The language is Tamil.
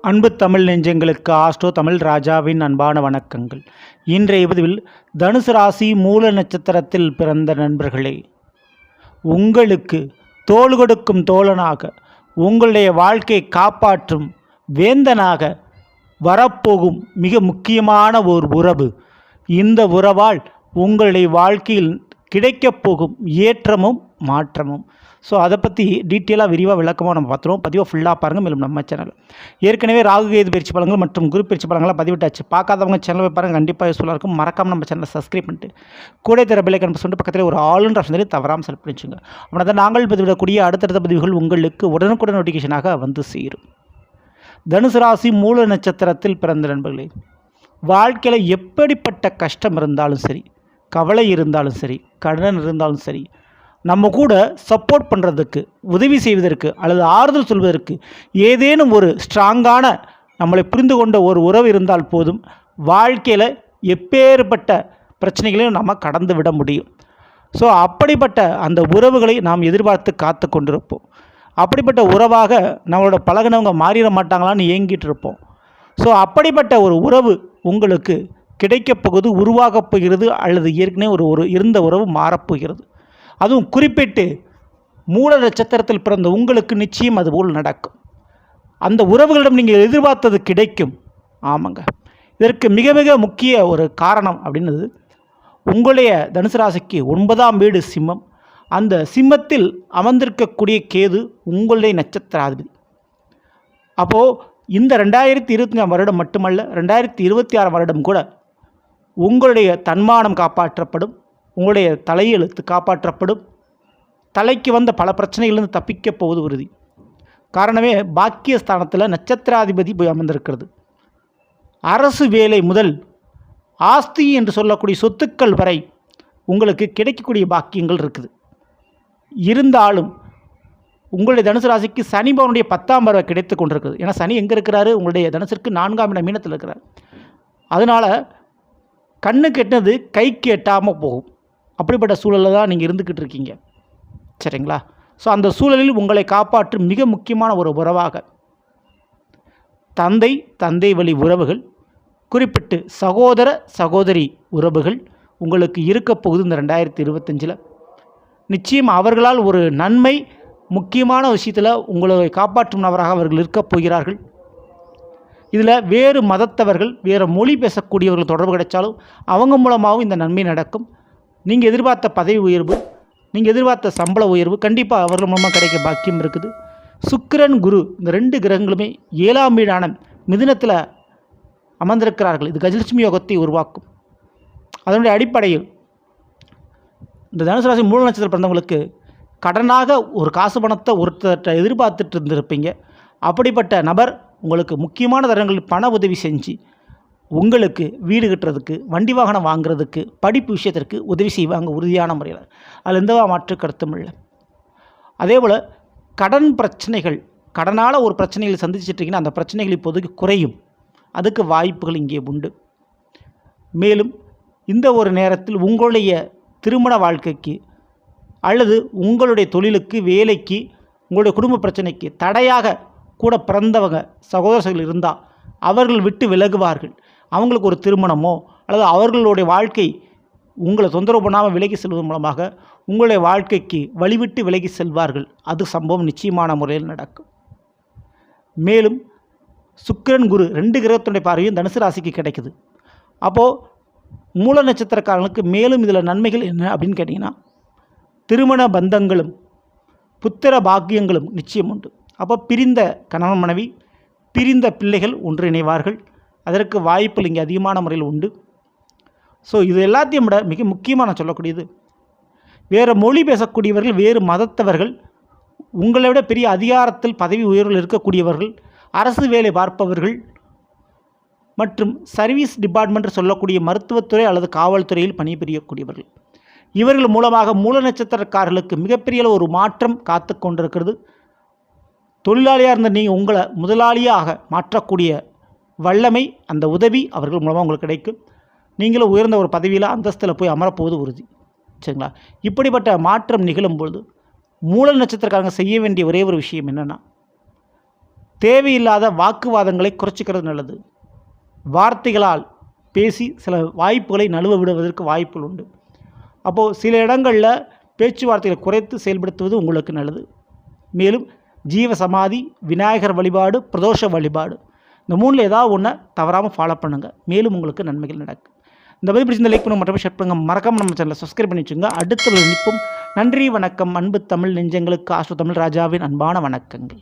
அன்பு தமிழ் நெஞ்சங்களுக்கு ஆஸ்ட்ரோ தமிழ் ராஜாவின் அன்பான வணக்கங்கள். இன்றைய பதிவில் தனுசு ராசி மூல நட்சத்திரத்தில் பிறந்த நண்பர்களே, உங்களுக்கு தோள் கொடுக்கும் தோழனாக, உங்களுடைய வாழ்க்கையை காப்பாற்றும் வேந்தனாக வரப்போகும் மிக முக்கியமான ஒரு உறவு. இந்த உறவால் உங்களுடைய வாழ்க்கையில் கிடைக்கப் போகும் ஏற்றமும் மாற்றமும். ஸோ அதை பற்றி டீட்டெயிலாக விரிவாக விளக்கமாக நம்ம பார்த்துருவோம். பதிவாக ஃபுல்லாக பாருங்கள். மேலும் நம்ம சேனல் ஏற்கனவே ராகு கேது பயிற்சி பலன்கள் மற்றும் குரு பயிற்சி பலன்களை பதிவிட்டாச்சு. பார்க்காதவங்க சேனலை பாருங்கள், கண்டிப்பாக யூஸ்ஃபுல்லாக இருக்கும். மறக்காமல் நம்ம சேனலை சப்ஸ்கிரைப் பண்ணிட்டு கூட தர பெல்லைக்கன் சொல்லிட்டு பக்கத்தில் ஒரு ஆளுன்ற ஆப்ஷன் தவறாமல் செலக்ட் பண்ணிச்சுங்க. அப்படின்னா தான் நாங்கள் பதிவிடக்கூடிய அடுத்தடுத்த பதிவுகள் உங்களுக்கு உடனுக்குடன் நோட்டிஃபிகேஷனாக வந்து சேரும். தனுசு ராசி மூல நட்சத்திரத்தில் பிறந்த நண்பர்களே, வாழ்க்கையில் எப்படிப்பட்ட கஷ்டம் இருந்தாலும் சரி, கவலை இருந்தாலும் சரி, கடன் இருந்தாலும் சரி, நம்ம கூட சப்போர்ட் பண்ணுறதுக்கு, உதவி செய்வதற்கு அல்லது ஆறுதல் சொல்வதற்கு ஏதேனும் ஒரு ஸ்ட்ராங்கான நம்மளை புரிந்து கொண்ட ஒரு உறவு இருந்தால் போதும், வாழ்க்கையில் எப்பேற்பட்ட பிரச்சனைகளையும் நம்ம கடந்து விட முடியும். ஸோ அப்படிப்பட்ட அந்த உறவுகளை நாம் எதிர்பார்த்து காத்து கொண்டிருப்போம். அப்படிப்பட்ட உறவாக நம்மளோட பழகினவங்க மாறிட மாட்டாங்களான்னு ஏங்கிட்டு இருப்போம். ஸோ அப்படிப்பட்ட ஒரு உறவு உங்களுக்கு கிடைக்கப் போகுது, உருவாகப் போகிறது, அல்லது ஏற்கனவே ஒரு இருந்த உறவு மாறப்போகிறது. அதுவும் குறிப்பிட்டு மூல நட்சத்திரத்தில் பிறந்த உங்களுக்கு நிச்சயம் அதுபோல் நடக்கும். அந்த உறவுகளிடம் நீங்கள் எதிர்பார்த்தது கிடைக்கும். ஆமாங்க, இதற்கு மிக மிக முக்கிய ஒரு காரணம் அப்படின்னது, உங்களுடைய தனுசு ராசிக்கு 9ஆம் வீடு சிம்மம். அந்த சிம்மத்தில் அமர்ந்திருக்கக்கூடிய கேது உங்களுடைய நட்சத்திராதிபதி. அப்போது இந்த 2025 வருடம் மட்டுமல்ல, 2026 வருடம் கூட உங்களுடைய தன்மானம் காப்பாற்றப்படும், உங்களுடைய தலையெழுத்து காப்பாற்றப்படும். தலைக்கு வந்த பல பிரச்சனைகளிலிருந்து தப்பிக்கப் போவது உறுதி. காரணமே பாக்கியஸ்தானத்தில் நட்சத்திராதிபதி போய் அமர்ந்திருக்கிறது. அரசு வேலை முதல் ஆஸ்தி என்று சொல்லக்கூடிய சொத்துக்கள் வரை உங்களுக்கு கிடைக்கக்கூடிய பாக்கியங்கள் இருக்குது. இருந்தாலும் உங்களுடைய தனுசு ராசிக்கு சனி பவனுடைய 10ஆம் பார்வை கிடைத்து கொண்டிருக்கிறது. ஏன்னா சனி எங்கே இருக்கிறாரு? உங்களுடைய தனுசிற்கு 4ஆம் இடம் மீனத்தில் இருக்கிறார். அதனால் கண்ணுக்கு எட்டினது கைக்கு எட்டாமல் போகும். அப்படிப்பட்ட சூழலில் தான் நீங்கள் இருந்துக்கிட்டு இருக்கீங்க, சரிங்களா? ஸோ அந்த சூழலில் உங்களை காப்பாற்றும் மிக முக்கியமான ஒரு உறவாக தந்தை வழி உறவுகள், குறிப்பிட்டு சகோதர சகோதரி உறவுகள் உங்களுக்கு இருக்க போகுது. இந்த 2025 நிச்சயம் அவர்களால் ஒரு நன்மை, முக்கியமான விஷயத்தில் உங்களை காப்பாற்றும் நபராக அவர்கள் இருக்கப் போகிறார்கள். இதில் வேறு மதத்தவர்கள், வேறு மொழி பேசக்கூடியவர்கள் தொடர்பு கிடைச்சாலும் அவங்க மூலமாகவும் இந்த நன்மை நடக்கும். நீங்கள் எதிர்பார்த்த பதவி உயர்வு, நீங்கள் எதிர்பார்த்த சம்பள உயர்வு கண்டிப்பாக அவர்கள் மூலமாக கிடைக்க பாக்கியம் இருக்குது. சுக்கிரன் குரு இந்த 2 கிரகங்களுமே 7ஆம் வீடான மிதுனத்தில் அமர்ந்திருக்கிறார்கள். இது கஜலட்சுமி யோகத்தை உருவாக்கும். அதனுடைய அடிப்படையில் இந்த தனுசு ராசி மூல நட்சத்திரம் பிறந்தவங்களுக்கு கடனாக ஒரு காசு பணத்தை ஒருத்தர்கிட்ட எதிர்பார்த்துட்டு இருந்திருப்பீங்க. அப்படிப்பட்ட நபர் உங்களுக்கு முக்கியமான தருணங்களில் பண உதவி செஞ்சு உங்களுக்கு வீடு கட்டுறதுக்கு, வண்டி வாகனம் வாங்குறதுக்கு, படிப்பு விஷயத்திற்கு உதவி செய்வாங்க உறுதியான முறையில். அதில் எந்த மாற்று கருத்தும் இல்லை. அதே போல் கடன் பிரச்சனைகள், கடனால் ஒரு பிரச்சனைகளை சந்திச்சிட்டிங்கன்னா அந்த பிரச்சனைகள் இப்போதைக்கு குறையும். அதுக்கு வாய்ப்புகள் இங்கே உண்டு. மேலும் இந்த ஒரு நேரத்தில் உங்களுடைய திருமண வாழ்க்கைக்கு அல்லது உங்களுடைய தொழிலுக்கு, வேலைக்கு, உங்களுடைய குடும்ப பிரச்சனைக்கு தடையாக கூட பிறந்தவங்க சகோதரர்கள் இருந்தால் அவர்கள் விட்டு விலகுவார்கள். அவங்களுக்கு ஒரு திருமணமோ அல்லது அவர்களுடைய வாழ்க்கை உங்களை தொந்தரவு பண்ணாமல் விலகி செல்வதன் மூலமாக உங்களுடைய வாழ்க்கைக்கு வழிவிட்டு விலகி செல்வார்கள். அது சம்பவம் நிச்சயமான முறையில் நடக்கும். மேலும் சுக்கிரன் குரு 2 கிரகத்தினுடைய பார்வையும் தனுசு ராசிக்கு கிடைக்குது. அப்போது மூல நட்சத்திரக்காரர்களுக்கு மேலும் இதில் நன்மைகள் என்ன அப்படின்னு கேட்டிங்கன்னா, திருமண பந்தங்களும் புத்திர பாக்கியங்களும் நிச்சயம் உண்டு. அப்போ பிரிந்த கணவன் மனைவி, பிரிந்த பிள்ளைகள் ஒன்றிணைவார்கள். அதற்கு வாய்ப்புகள் இங்கே அதிகமான முறையில் உண்டு. ஸோ இது எல்லாத்தையும் விட மிக முக்கியமாக நான் சொல்லக்கூடியது, வேறு மொழி பேசக்கூடியவர்கள், வேறு மதத்தவர்கள், உங்களை விட பெரிய அதிகாரத்தில் பதவி உயர்வில் இருக்கக்கூடியவர்கள், அரசு வேலை பார்ப்பவர்கள் மற்றும் சர்வீஸ் டிபார்ட்மெண்ட் சொல்லக்கூடிய மருத்துவத்துறை அல்லது காவல்துறையில் பணிபுரியக்கூடியவர்கள், இவர்கள் மூலமாக மூல நட்சத்திரக்காரர்களுக்கு மிகப்பெரிய ஒரு மாற்றம் காத்து கொண்டிருக்கிறது. தொழிலாளியாக இருந்த நீங்கள் உங்களை முதலாளியாக மாற்றக்கூடிய வல்லமை, அந்த உதவி அவர்கள் மூலமாக உங்களுக்கு கிடைக்கும். நீங்களும் உயர்ந்த ஒரு பதவியில், அந்தஸ்தில் போய் அமரப்போவது உறுதி, சரிங்களா? இப்படிப்பட்ட மாற்றம் நிகழும்பொழுது மூல நட்சத்திரக்காரங்க செய்ய வேண்டிய ஒரே ஒரு விஷயம் என்னென்னா, தேவையில்லாத வாக்குவாதங்களை குறைச்சிக்கிறது நல்லது. வார்த்தைகளால் பேசி சில வாய்ப்புகளை நழுவ விடுவதற்கு வாய்ப்புகள் உண்டு. அப்போது சில இடங்களில் பேச்சுவார்த்தைகளை குறைத்து செயல்படுத்துவது உங்களுக்கு நல்லது. மேலும் ஜீவ சமாதி, விநாயகர் வழிபாடு, பிரதோஷ வழிபாடு, இந்த 3ல் ஏதாவது ஒன்றை தவறாமல் ஃபாலோ பண்ணுங்கள். மேலும் உங்களுக்கு நன்மைகள் நடக்கும். இந்த பதிவு பிடிச்சிருந்த லைக் பண்ணுங்கள், மற்றபடி ஷேர் பண்ணுங்கள். மறக்காமல் நம்ம சேனலை சப்ஸ்கிரைப் பண்ணி வச்சுங்க. அடுத்த நிற்போம். நன்றி, வணக்கம். அன்பு தமிழ் நெஞ்சங்களுக்கு ஆஸ்ட்ரோ தமிழ் ராஜாவின் அன்பான வணக்கங்கள்.